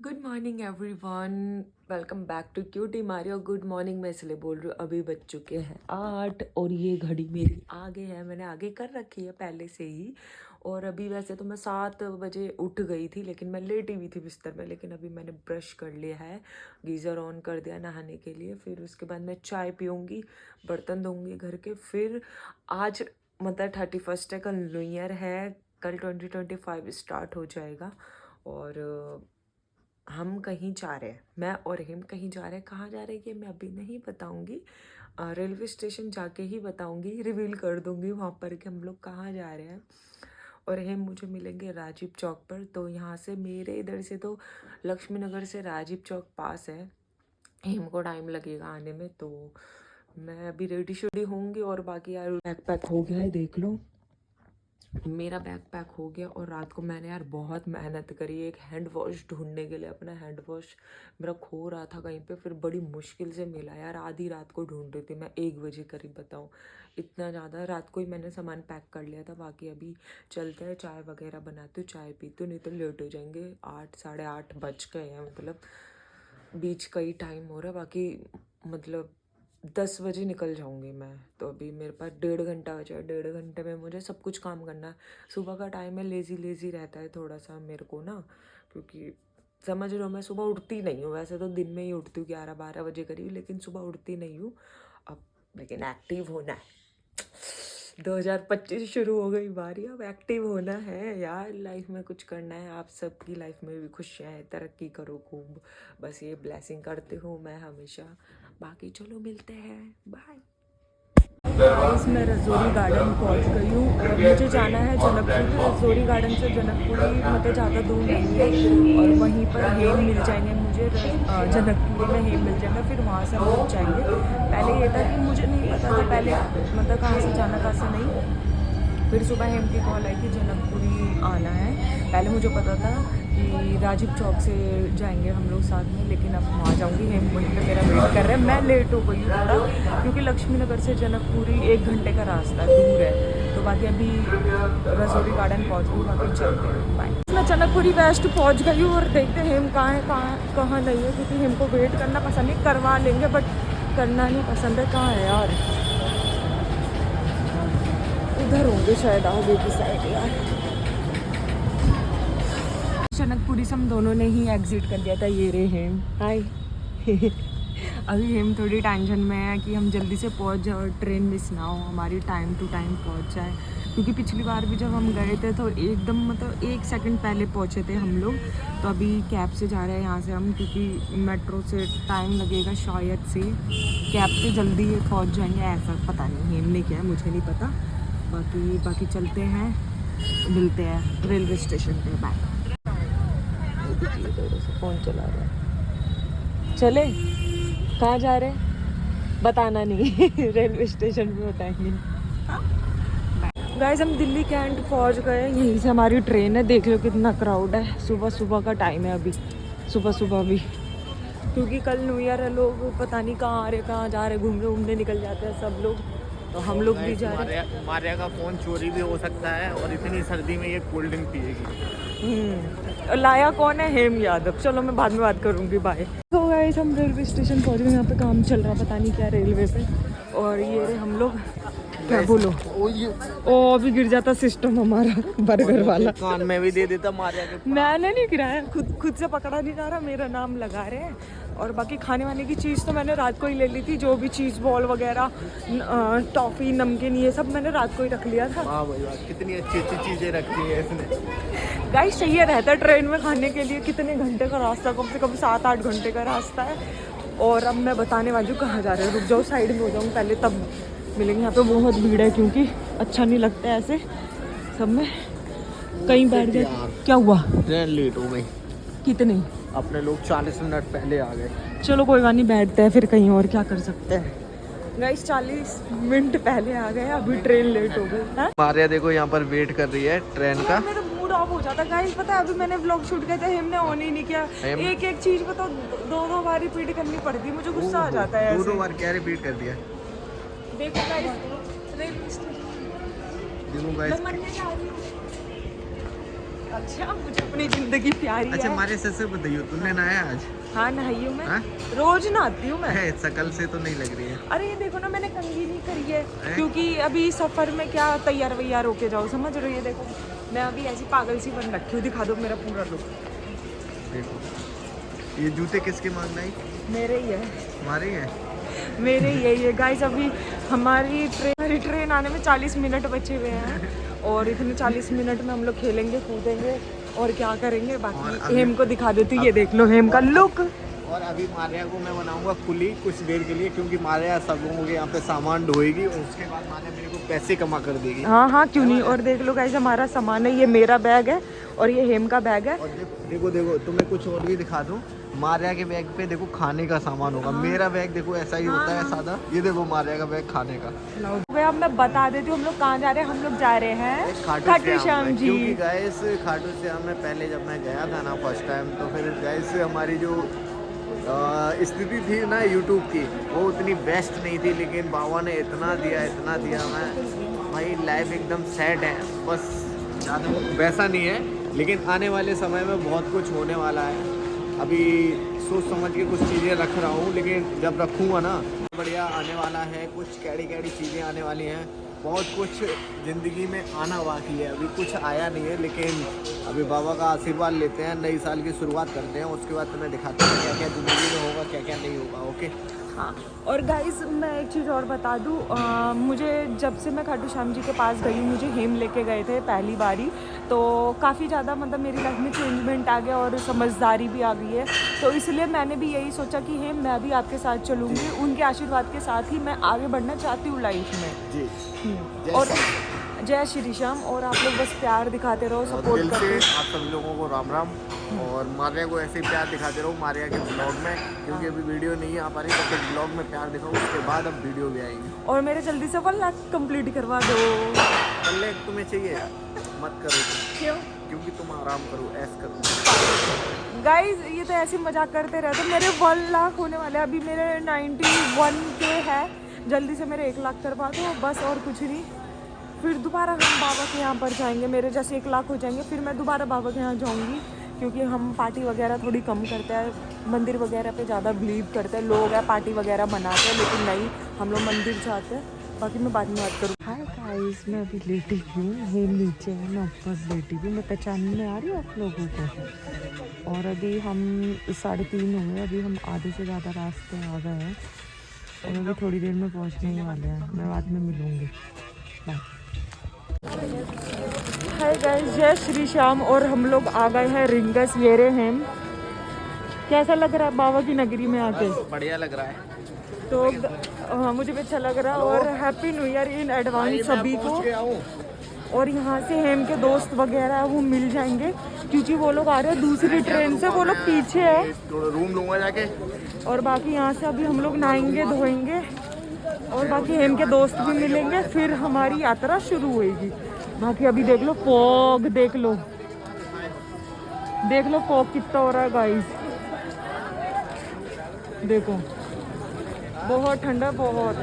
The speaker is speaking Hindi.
Good morning everyone. Welcome back to cutie Mario. Good morning मैं इसलिए बोल रही हूँ, अभी बज चुके हैं 8 और ये घड़ी मेरी आगे है, मैंने आगे कर रखी है पहले से ही। और अभी वैसे तो मैं 7 बजे उठ गई थी, लेकिन मैं लेटी हुई थी बिस्तर में। लेकिन अभी मैंने ब्रश कर लिया है, गीज़र ऑन कर दिया नहाने के लिए। फिर उसके बाद मैं चाय पीऊँगी, बर्तन धोऊँगी घर के। फिर आज मतलब 31st है, कल न्यू ईयर है, कल 2025 स्टार्ट हो जाएगा। और हम कहीं जा रहे हैं, मैं और हिम कहीं जा रहे हैं। कहाँ जा रहे हैं ये मैं अभी नहीं बताऊंगी, रेलवे स्टेशन जाके ही बताऊंगी, रिवील कर दूंगी वहाँ पर कि हम लोग कहाँ जा रहे हैं। और हिम मुझे मिलेंगे राजीव चौक पर। तो यहाँ से मेरे इधर से तो लक्ष्मी नगर से राजीव चौक पास है, हिम को टाइम लगेगा आने में। तो मैं अभी रेडी शेडी होंगी। और बाकी यार बैग पैक हो गया है, देख लो मेरा बैग पैक हो गया। और रात को मैंने यार बहुत मेहनत करी एक हैंड वॉश ढूंढने के लिए। अपना हैंड वॉश मेरा खो रहा था कहीं पे, फिर बड़ी मुश्किल से मिला यार। आधी रात को ढूंढ रही थी मैं, 1 बजे करीब, बताऊँ इतना ज़्यादा रात को ही मैंने सामान पैक कर लिया था। बाकी अभी चलते हैं, चाय वगैरह बनाती हूँ, चाय पीती हूँ, नहीं तो लेट हो जाएंगे। 8 साढ़े 8 बज गए हैं, मतलब बीच का ही टाइम हो रहा है। बाकी मतलब 10 बजे निकल जाऊंगी मैं। तो अभी मेरे पास 1.5 घंटा बचा है, 1.5 घंटे में मुझे सब कुछ काम करना है। सुबह का टाइम है, लेज़ी लेज़ी रहता है थोड़ा सा मेरे को ना, क्योंकि समझ रहे हो मैं सुबह उठती नहीं हूँ। वैसे तो दिन में ही उठती हूँ 11-12 बजे करीब, लेकिन सुबह उठती नहीं हूँ अब। लेकिन एक्टिव होना है, 2025 शुरू हो गई बारी, अब एक्टिव होना है यार। लाइफ में कुछ करना है, आप सबकी लाइफ में भी खुशियाँ हैं, तरक्की करो खूब, बस ये ब्लेसिंग करती हूँ मैं हमेशा। बाकी चलो मिलते हैं, बाय। गाइस मैं रजौरी गार्डन पहुंच गई हूँ और मुझे जाना है जनकपुरी। रजौरी गार्डन से जनकपुरी मतलब ज़्यादा दूर नहीं है, और वहीं पर हेम मिल जाएंगे मुझे। जनकपुरी में हेम मिल जाएगा, फिर वहाँ से हम लोग जाएंगे। पहले ये था कि मुझे नहीं पता था पहले मतलब कहाँ से जाना कहाँ से नहीं। फिर सुबह हेम की कॉल आई कि जनकपुरी आना है। पहले मुझे पता था कि राजीव चौक से जाएंगे हम लोग साथ में, लेकिन अब वहाँ जाऊँगी। हेम वहीं पे मेरा वेट कर रहे हैं। मैं लेट हो गई हूँ थोड़ा, क्योंकि लक्ष्मी नगर से जनकपुरी 1 घंटे का रास्ता दूर है। तो बाकी अभी रजौरी गार्डन पहुँच गई, बाकी चलते हैं, बाय। मैं जनकपुरी वेस्ट पहुँच गई हूँ और देखते हैं हेम कहाँ है कहाँ नहीं है, क्योंकि हेम को वेट करना पसंद नहीं, करवा लेंगे बट करना नहीं पसंद है। कहाँ है यार, उधर होंगे शायद आगे की साइड यार। जनकपुरी से हम दोनों ने ही एग्जिट कर दिया था। ये रे हेम, हाय। अभी हेम थोड़ी टेंशन में है कि हम जल्दी से पहुंच जाए और ट्रेन मिस ना हो हमारी, टाइम टू टाइम पहुंच जाए। क्योंकि पिछली बार भी जब हम गए थे तो एकदम मतलब 1 सेकंड पहले पहुंचे थे हम लोग। तो अभी कैब से जा रहे हैं यहाँ से हम, क्योंकि मेट्रो से टाइम लगेगा शायद से, कैब से जल्दी पहुँच जाएंगे ऐसा पता नहीं, हेम ने क्या है मुझे नहीं पता। बाकी चलते हैं, मिलते हैं रेलवे स्टेशन पे, बाय। थोड़ा सा फ़ोन चला रहा है, चले कहाँ जा रहे हैं बताना नहीं। रेलवे स्टेशन पे बताएंगे। गाइस हम दिल्ली कैंट पहुंच गए, यहीं से हमारी ट्रेन है। देख लो कितना क्राउड है, सुबह सुबह का टाइम है अभी, सुबह सुबह भी, क्योंकि कल न्यू ईयर है। लोग पता नहीं कहाँ आ रहे कहाँ जा रहे, घूमने घूमने निकल जाते हैं सब लोग। तो हम लोग भी जा रहे हैं। मारिया का फ़ोन चोरी भी हो सकता है, और इतनी सर्दी में ये कोल्ड ड्रिंक पिएगी। लाया कौन है, हेम यादव। चलो मैं बाद में बात करूँगी, बाय। तो गाइस हम रेलवे स्टेशन पहुँच गए, यहाँ पे काम चल रहा है पता नहीं क्या रेलवे पे। और ये रहे हम लोग, क्या बोलो, ओ अभी गिर जाता सिस्टम हमारा बर्गर वाला। कान में भी दे देता मारिया के। मैंने नहीं गिराया, खुद से पकड़ा नहीं जा रहा, मेरा नाम लगा रहे हैं। और बाकी खाने वाने की चीज़ तो मैंने रात को ही ले ली थी, जो भी चीज़ बॉल वगैरह, टॉफ़ी, नमकीन, ये सब मैंने रात को ही रख लिया था। हाँ भाई, कितनी अच्छी अच्छी चीज़ें रखी है इसने। गाइस चाहिए रहता है ट्रेन में खाने के लिए, कितने घंटे का रास्ता, कम से कम 7-8 घंटे का रास्ता है। और अब मैं बताने वाली हूँ कहाँ जा रहे हैं, रुक जाओ साइड में हो जाऊँ पहले तब मिलेंगे। यहाँ पे बहुत भीड़ है, क्योंकि अच्छा नहीं लगता है ऐसे सब में। कहीं बैठ गए, क्या हुआ, ट्रेन लेट हो गई। कितनी, अपने लोग 40 मिनट पहले आ गए। चलो कोई बात नहीं, बैठते हैं फिर कहीं और, क्या कर सकते हैं। गाइस 40 मिनट पहले आ गए, अभी ट्रेन लेट हो गई। मारिया देखो यहाँ पर वेट कर रही है ट्रेन का। मेरा मूड ऑफ हो जाता गाइस, पता है अभी मैंने व्लॉग शूट किया था, हमने ऑन ही नहीं किया। एक चीज बताओ, 2 बार रिपीट करनी पड़ती है, मुझे गुस्सा आ जाता है। 2 बार क्या रिपीट कर दिया। देखो गाइस रेलवे स्टेशन, देखो मैं मरने जा रही हूँ। अच्छा, मुझे अपनी जिंदगी प्यारी अच्छा है। हमारे से बताइए, तुमने नहाया आज? हाँ, नहाई हूँ मैं। हाँ? रोज नहाती हूँ मैं। है, शकल से तो नहीं लग रही है। अरे ये देखो ना, मैंने कंघी नहीं करी है क्योंकि अभी सफर में क्या तैयार वैयार होके जाओ, समझ रही है। देखो मैं अभी ऐसी पागल सी बन रखी हूँ, दिखा दो मेरा पूरा लुक। देखो ये जूते किसके मांगना है? मेरे ही है, हमारे ही है। मेरे ही है ये गाइस। अभी हमारी ट्रेन आने में 40 मिनट बचे हुए हैं और इतने 40 मिनट में हम लोग खेलेंगे कूदेंगे और क्या करेंगे। बाकी हेम को दिखा देती हूँ, ये देख लो हेम का लुक। और अभी मारिया को मैं बनाऊंगा कुली कुछ देर के लिए, क्योंकि मारिया सब लोगों के यहाँ पे सामान ढोएगी और उसके बाद मारिया मेरे को पैसे कमा कर देगी। हाँ हाँ, क्यों नहीं। और देख लो गाइस, हमारा सामान है, ये मेरा बैग है और ये हेम का बैग है। और देखो देखो तुम्हें कुछ और भी दिखा दूं, मारिया के बैग पे देखो खाने का सामान होगा। मेरा बैग देखो ऐसा ही होता है सादा। ये देखो मारिया का बैग खाने का। अब मैं बता देती हूँ हम लोग कहाँ जा रहे हैं। हम लोग जा रहे हैं खाटू श्याम जी। क्योंकि गाइस खाटू श्याम में पहले जब मैं गया था ना फर्स्ट टाइम, तो फिर गाइस हमारी जो स्थिति थी ना यूट्यूब की, वो उतनी बेस्ट नहीं थी, लेकिन बाबा ने इतना दिया मैं भाई लाइफ एकदम सेट है। बस ज़्यादा वैसा नहीं है, लेकिन आने वाले समय में बहुत कुछ होने वाला है। अभी सोच समझ के कुछ चीज़ें रख रहा हूँ, लेकिन जब रखूँगा ना बढ़िया आने वाला है। कुछ कैडी चीज़ें आने वाली हैं, बहुत कुछ ज़िंदगी में आना बाकी है। अभी कुछ आया नहीं है, लेकिन अभी बाबा का आशीर्वाद लेते हैं, नई साल की शुरुआत करते हैं, उसके बाद तुम्हें दिखाते हैं क्या क्या ज़िंदगी में होगा, क्या क्या नहीं होगा। ओके हाँ, और गाइस मैं एक चीज़ और बता दूँ, मुझे जब से मैं खाटू श्याम जी के पास गई, मुझे हेम लेके गए थे पहली बारी, तो काफ़ी ज़्यादा मतलब मेरी लाइफ में चेंजमेंट आ गया और समझदारी भी आ गई है। तो इसलिए मैंने भी यही सोचा कि हेम मैं भी आपके साथ चलूँगी, उनके आशीर्वाद के साथ ही मैं आगे बढ़ना चाहती हूँ लाइफ में जी। और जय श्री श्याम। और आप लोग बस प्यार दिखाते रहो, सपोर्ट दिल करते से रहो। आप सभी लोगों को राम राम। और मारिया को ऐसे ही प्यार दिखाते रहो मारिया के ब्लॉग में, क्योंकि अभी वीडियो नहीं आ पा रही, तब तक ब्लॉग में प्यार दिखाओ, उसके बाद अब वीडियो भी आएगी। और मेरे जल्दी से 1 लाख कंप्लीट करवा दो। पहले तुम्हें चाहिए मत करो, क्यों? क्योंकि तुम आराम करो, ऐस करो। गाइज ये तो ऐसे मजाक करते रहते। मेरे 1 लाख होने वाले, अभी मेरे 91K है। जल्दी से मेरे 1 लाख करवा दो बस, और कुछ नहीं। फिर दोबारा हम बाबा के यहाँ पर जाएंगे, मेरे जैसे 1 लाख हो जाएंगे, फिर मैं दोबारा बाबा के यहाँ जाऊँगी, क्योंकि हम पार्टी वगैरह थोड़ी कम करते हैं, मंदिर वगैरह पे ज़्यादा बिलीव करते हैं। लोग हैं पार्टी वगैरह बनाते हैं, लेकिन नहीं, हम लोग मंदिर जाते हैं। बाकी मैं बाद में बात करूँ। हाय गाइस, मैं अभी लेटी हूँ, वो नीचे है, मैं ऊपर लेटी हूँ। मैं पहचान में आ रही हूँ आप लोगों को। और अभी हम 3:30 हो गए, अभी हम आधे से ज़्यादा रास्ते आ गए हैं और अभी थोड़ी देर में पहुँचने ही वाले हैं। मैं बाद में मिलूँगी, बाय। हाय गाइस, जय श्री श्याम। और हम लोग आ गए हैं रिंगस वेरे हेम। कैसा लग रहा है बाबा की नगरी में आके? बढ़िया लग रहा है। तो हाँ, मुझे भी अच्छा लग रहा है। और happy new year in advance सभी को। और यहाँ से हेम के दोस्त वगैरह है वो मिल जाएंगे, क्योंकि वो लोग आ रहे हैं दूसरी ट्रेन से, वो लोग पीछे है। रूम लूंगा जाके। और बाकी यहाँ से अभी हम लोग नहाएंगे धोएंगे और बाकी हेम के दोस्त भी मिलेंगे, फिर हमारी यात्रा शुरू होएगी। बाकी अभी देख लो फॉग, देख लो फॉग कितना हो रहा है गाइस। देखो बहुत ठंडा, बहुत।